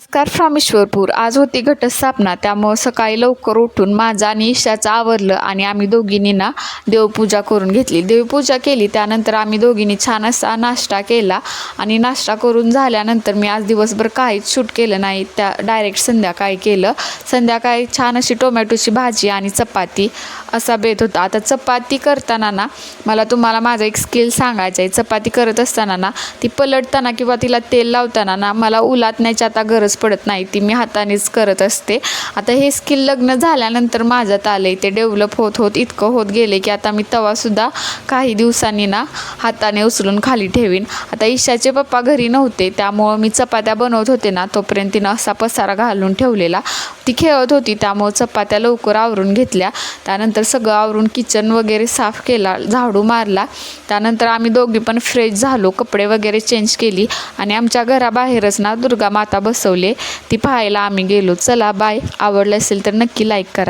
नमस्कार फ्रॉम ईश्वरपूर. आज होती घटस्थापना, त्यामुळं सकाळी लवकर उठून माझं आणि ईशाचं आवरलं आणि आम्ही दोघींनी ना देवपूजा करून घेतली. देवपूजा केली, त्यानंतर आम्ही दोघींनी छान असा नाश्ता केला आणि नाश्ता करून झाल्यानंतर मी आज दिवसभर काहीच शूट केलं नाही, त्या डायरेक्ट संध्याकाळी केलं. संध्याकाळी छान अशी टोमॅटोची भाजी आणि चपाती असा बेत होता. आता चपाती करताना ना मला तुम्हाला माझं एक स्किल सांगायचं आहे. चपाती करत असताना ना ती पलटताना किंवा तिला तेल लावताना ना मला उलटण्याची आता गरज पडत नाही, ती मी हातानेच करत असते. आता हे स्किल लग्न झाल्यानंतर माझ्यात आले, ते डेव्हलप होत इतकं होत गेले की आता मी तवासुद्धा काही दिवसांनी ना हाताने उचलून खाली ठेवीन. आता ईशाचे पप्पा घरी नव्हते, त्यामुळं मी चपात्या बनवत होते ना तोपर्यंत तिनं असा पसारा घालून ठेवलेला. ती खेळत होती, त्यामुळं चपात्या लवकर आवरून घेतल्या. त्यानंतर सगळं आवरून किचन वगैरे साफ केला, झाडू मारला. त्यानंतर आम्ही दोघी पण फ्रेश झालो, कपडे वगैरे चेंज केली आणि आमच्या घराबाहेरच ना दुर्गा माता बसवली, ती पाहायला आम्ही गेलो. चला बाय. आवडलं असेल तर नक्की लाईक करा.